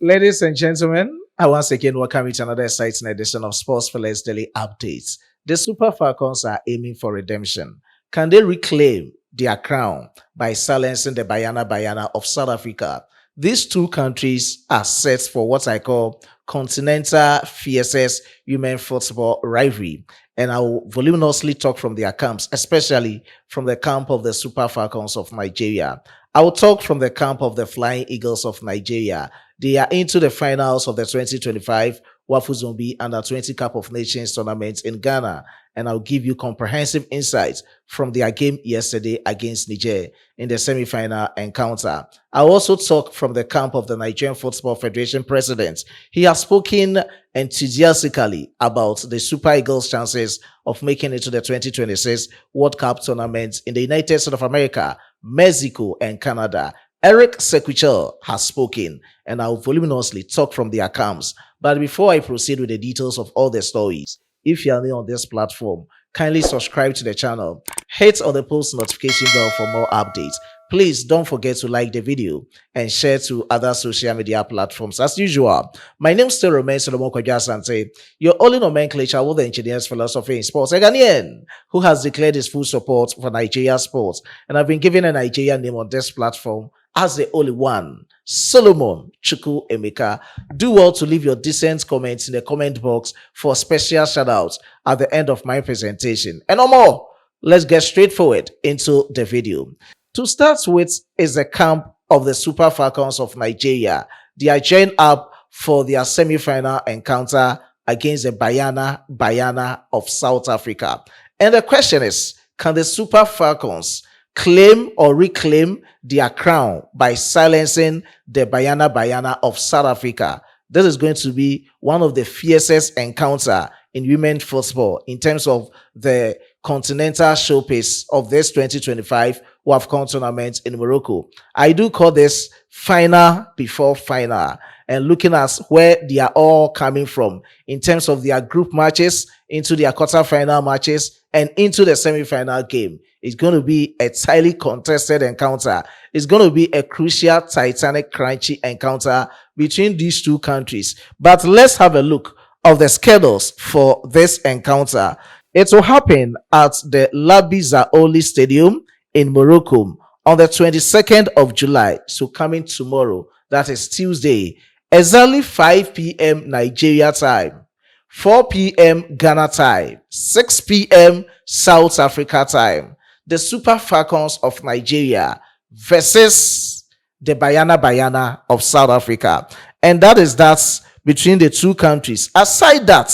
Ladies and gentlemen, I once again welcome you to another exciting edition of Sports Pillars Daily Updates. The Super Falcons are aiming for redemption. Can they reclaim their crown by silencing the Bayana Bayana of South Africa? These two countries are set for what I call continental fiercest human football rivalry. And I will voluminously talk from their camps, especially from the camp of the Super Falcons of Nigeria. I will talk from the camp of the Flying Eagles of Nigeria. They are into the finals of the 2025 Wcq-Flying Under 20 Cup of Nations tournament in Ghana, and I'll give you comprehensive insights from their game yesterday against Niger in the semi-final encounter. I'll also talk from the camp of the Nigerian Football Federation president. He has spoken enthusiastically about the Super Eagles' chances of making it to the 2026 World Cup tournament in the United States of America, Mexico, and Canada. Wcq-Chelle has spoken, and I'll voluminously talk from their camps. But before I proceed with the details of all the stories, if you are new on this platform, kindly subscribe to the channel, hit on the post notification bell for more updates. Please don't forget to like the video and share to other social media platforms. As usual, my name still remains Solomon Kwajasante, your only nomenclature with the engineer's philosophy in sports, a Ghanaian who has declared his full support for Nigeria sports, and I've been given a Nigerian name on this platform as the only one, Solomon Chuku Emeka. Do well to leave your decent comments in the comment box for special shoutouts at the end of my presentation. And no more, let's get straight forward into the video. To start with is the camp of the Super Falcons of Nigeria. They are joined up for their semi-final encounter against the Bayana Bayana of South Africa. And the question is, can the Super Falcons claim or reclaim their crown by silencing the Bayana Bayana of South Africa? This is going to be one of the fiercest encounter in women's football in terms of the continental showpiece of this 2025 WAFCON tournament in Morocco. I do call this final before final, and looking at where they are all coming from in terms of their group matches into their quarterfinal matches and into the semi-final game. It's going to be a highly contested encounter. It's going to be a crucial, titanic, crunchy encounter between these two countries. But let's have a look of the schedules for this encounter. It will happen at the Labi Zaoli Stadium in Morocco on the 22nd of July. So coming tomorrow, that is Tuesday, exactly 5 p.m. Nigeria time, 4 p.m. Ghana time, 6 p.m. South Africa time. The Super Falcons of Nigeria versus the Bayana Bayana of South Africa. And that is that between the two countries. Aside that,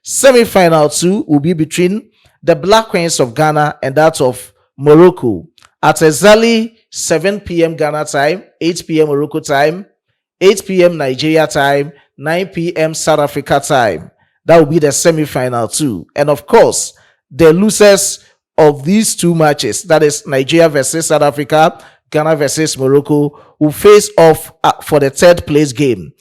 semi-final 2 will be between the Black Queens of Ghana and that of Morocco at exactly 7 p.m. Ghana time, 8 p.m. Morocco time, 8 p.m. Nigeria time, 9 p.m. South Africa time. That will be the semi-final 2. And of course, the losers of these two matches, that is Nigeria versus South Africa, Ghana versus Morocco, will face off for the third place game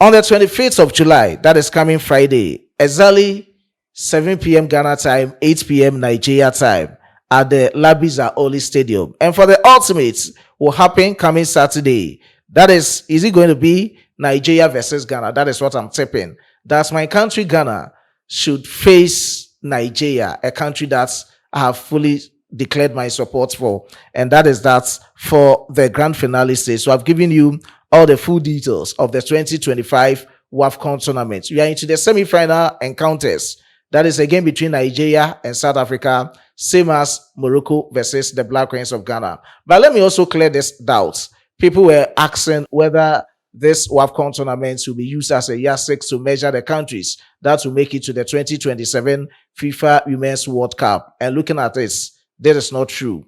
on the 25th of July. That is coming Friday, exactly 7 p.m. Ghana time, 8 p.m. Nigeria time at the Labi Zaoli Stadium. And for the ultimates will happen coming Saturday. That is it going to be Nigeria versus Ghana? That is what I'm tipping. That's my country, Ghana, should face Nigeria, a country that I have fully declared my support for. And that is that for the grand finale stage. So I've given you all the full details of the 2025 WAFCON tournament. We are into the semi-final encounters. That is again between Nigeria and South Africa, same as Morocco versus the Black Queens of Ghana. But let me also clear this doubt. People were asking whether this WAFCON tournament will be used as a yardstick to measure the countries that will make it to the 2027 FIFA Women's World Cup. And looking at this, that is not true.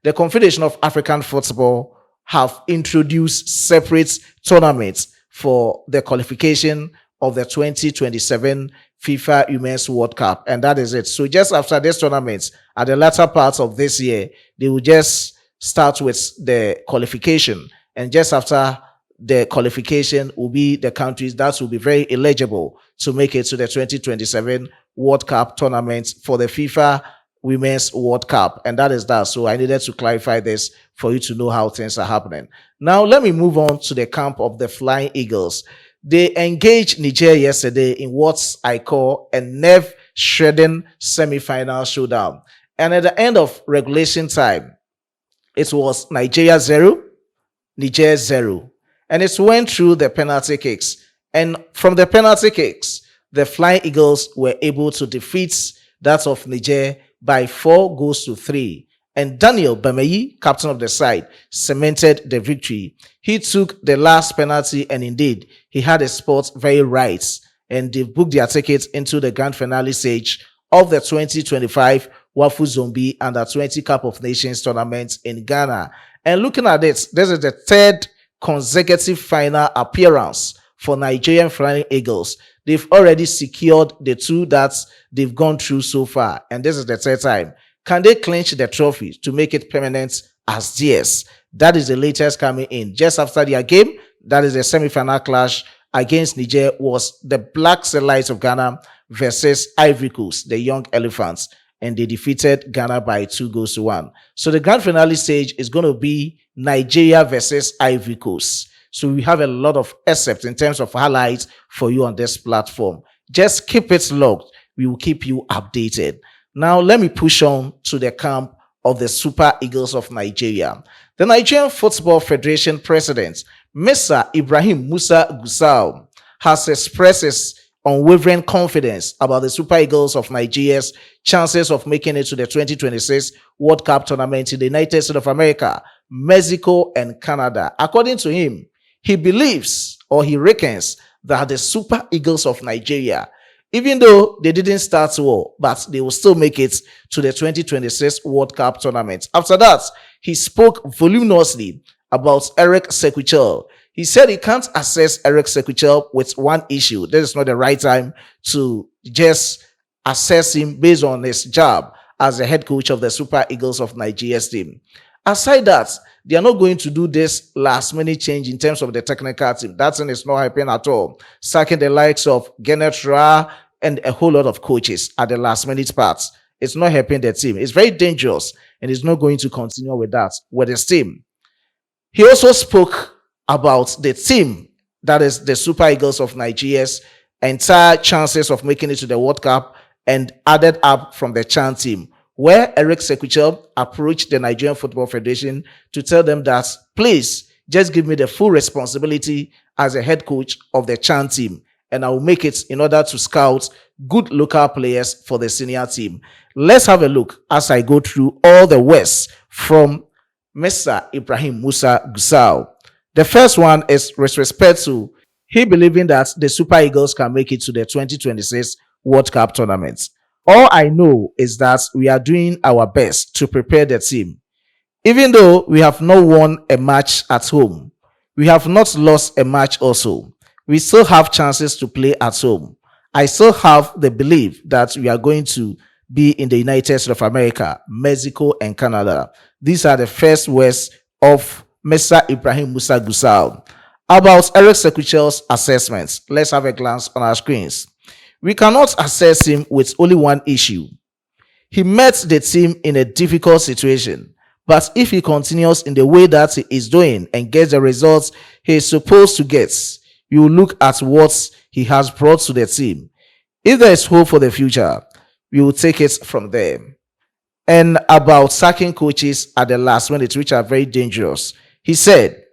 The Confederation of African Football have introduced separate tournaments for the qualification of the 2027 FIFA Women's World Cup, and that is it. So just after this tournament, at the latter part of this year, they will just start with the qualification, and just after the qualification will be the countries that will be very eligible to make it to the 2027 World Cup tournament for the FIFA Women's World Cup, and that is that. So I needed to clarify this for you to know how things are happening. Now, let me move on to the camp of the Flying Eagles. They engaged Niger yesterday in what I call a nerve-shredding semi-final showdown. And at the end of regulation time, it was Nigeria 0, Niger 0. And it went through the penalty kicks. And from the penalty kicks, the Flying Eagles were able to defeat that of Niger by 4-3. And Daniel Bameyi, captain of the side, cemented the victory. He took the last penalty, and indeed, he had his spot very right. And they booked their tickets into the grand finale stage of the 2025 Wafu Zombie Under-20 Cup of Nations tournament in Ghana. And looking at it, this is the third consecutive final appearance for Nigerian Flying Eagles. They've already secured the two that they've gone through so far, and this is the third time. Can they clinch the trophy to make it permanent as theirs? That is the latest coming in. Just after their game, that is the semi-final clash against Niger, was the Black Lions of Ghana versus Ivory Coast, the Young Elephants, and they defeated Ghana by 2-1. So the grand finale stage is going to be Nigeria versus Ivory Coast. So we have a lot of excerpts in terms of highlights for you on this platform. Just keep it logged. We will keep you updated. Now, let me push on to the camp of the Super Eagles of Nigeria. The Nigerian Football Federation president, Mr. Ibrahim Musa Gusau, has expressed his unwavering confidence about the Super Eagles of Nigeria's chances of making it to the 2026 World Cup tournament in the United States of America, Mexico, and Canada. According to him, he believes, or he reckons, that the Super Eagles of Nigeria, even though they didn't start well, but they will still make it to the 2026 World Cup tournament. After that, he spoke voluminously about Wcq-Flying Chelle. He said he can't assess Wcq-Flying Chelle with one issue. This is not the right time to just assess him based on his job as the head coach of the Super Eagles of Nigeria's team. Aside that, they are not going to do this last minute change in terms of the technical team. That thing is not happening at all. Sacking the likes of Gennett Ra and a whole lot of coaches at the last minute parts. It's not helping the team. It's very dangerous, and he's not going to continue with that with his team. He also spoke about the team, that is the Super Eagles of Nigeria's entire chances of making it to the World Cup, and added up from the Chan team, where Wcq-Flying Chelle approached the Nigerian Football Federation to tell them that, please, just give me the full responsibility as a head coach of the Chan team, and I will make it in order to scout good local players for the senior team. Let's have a look as I go through all the words from Mr. Ibrahim Musa Gusau. The first one is with respect to he believing that the Super Eagles can make it to the 2026 World Cup tournament. All I know is that we are doing our best to prepare the team. Even though we have not won a match at home, we have not lost a match also. We still have chances to play at home. I still have the belief that we are going to be in the United States of America, Mexico, and Canada. These are the first words of Mr. Ibrahim Musa Gusau. About Wcq-Flying Chelle's assessments, let's have a glance on our screens. We cannot assess him with only one issue. He met the team in a difficult situation, but if he continues in the way that he is doing and gets the results he is supposed to get, we will look at what he has brought to the team. If there is hope for the future, we will take it from there. And about sacking coaches at the last minute, which are very dangerous, he said,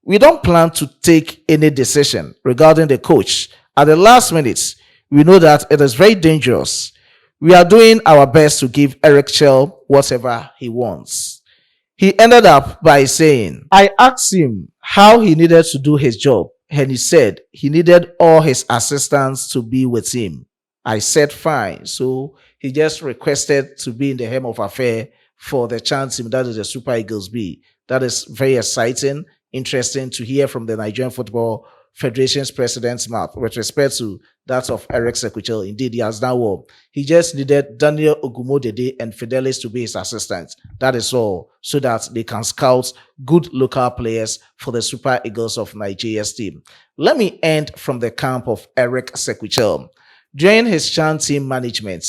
we don't plan to take any decision regarding the coach at the last minute. We know that it is very dangerous. We are doing our best to give Wcq-Flying Chelle whatever he wants. He ended up by saying, I asked him how he needed to do his job, and he said he needed all his assistants to be with him. I said, fine. So he just requested to be in the helm of affair for the Chan team, that is the Super Eagles B. That is very exciting, interesting to hear from the Nigerian Football Federation's president's mouth with respect to that of Wcq-Flying Chelle. Indeed, he has done well. He just needed Daniel Ogumodede and Fidelis to be his assistants. That is all, so that they can scout good local players for the Super Eagles of Nigeria's team. Let me end from the camp of Wcq-Flying Chelle. During his Chan team management,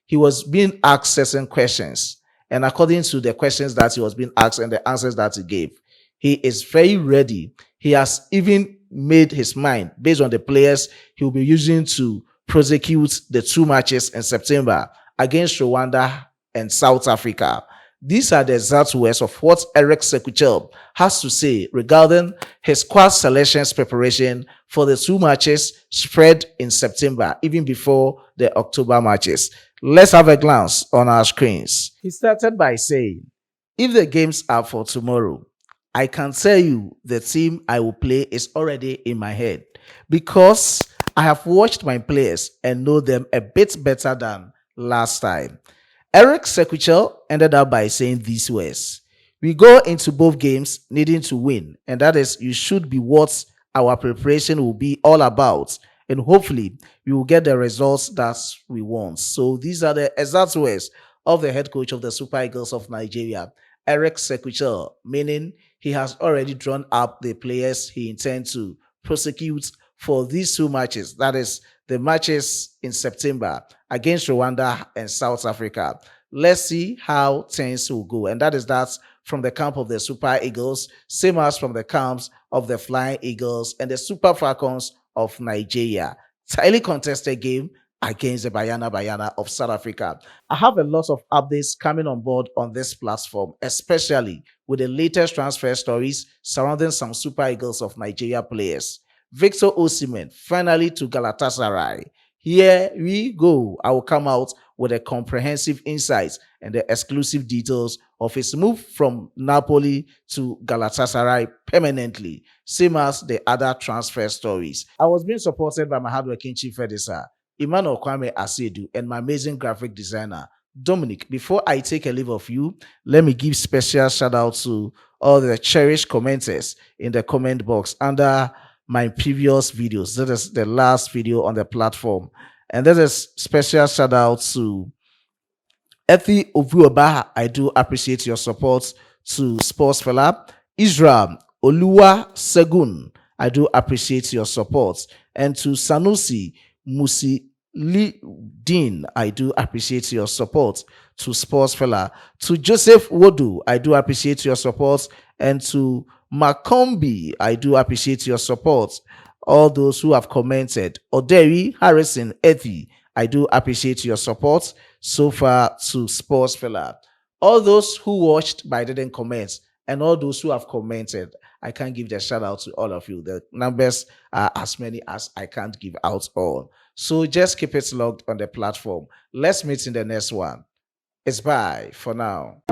he was being asked certain questions. And according to the questions that he was being asked and the answers that he gave, he is very ready. He has even made his mind based on the players he will be using to prosecute the two matches in September against Rwanda and South Africa. These are the exact words of what Eric Sekuchel has to say regarding his squad selections preparation for the two matches spread in September, even before the October matches. Let's have a glance on our screens. He started by saying, if the games are for tomorrow, I can tell you the team I will play is already in my head because I have watched my players and know them a bit better than last time. Eric Sekuchel ended up by saying these words. We go into both games needing to win, and that is you should be what our preparation will be all about. And hopefully we will get the results that we want. So these are the exact words of the head coach of the Super Eagles of Nigeria, Eric Sekuchel, meaning he has already drawn up the players he intends to prosecute for these two matches. That is the matches in September against Rwanda and South Africa. Let's see how things will go. And that is that from the camp of the Super Eagles, same as from the camps of the Flying Eagles and the Super Falcons of Nigeria. It's a highly contested game against the Bayana of South Africa. I have a lot of updates coming on board on this platform, especially with the latest transfer stories surrounding some Super Eagles of Nigeria players. Victor Osimhen finally to Galatasaray. Here we go. I will come out with a comprehensive insights and the exclusive details of his move from Napoli to Galatasaray permanently, same as the other transfer stories. I was being supported by my hardworking chief editor, Emmanuel Kwame Asedu, and my amazing graphic designer, Dominic. Before I take a leave of you, let me give special shout out to all the cherished commenters in the comment box under my previous videos. That is the last video on the platform. And that is special shout out to Ethi Ovuoba. I do appreciate your support. To Sports Fella, Israel Oluwa Segun. I do appreciate your support. And to Sanusi Musi Dean, I do appreciate your support. To Sports Fella, to Joseph Wodu, I do appreciate your support. And to Macombi, I do appreciate your support. All those who have commented, Oderi, Harrison, Ethi, I do appreciate your support. So far to Sports Fella. All those who watched but didn't comment, and all those who have commented, I can't give the shout out to all of you. The numbers are as many as I can't give out all. So just keep it logged on the platform. Let's meet in the next one. It's bye for now.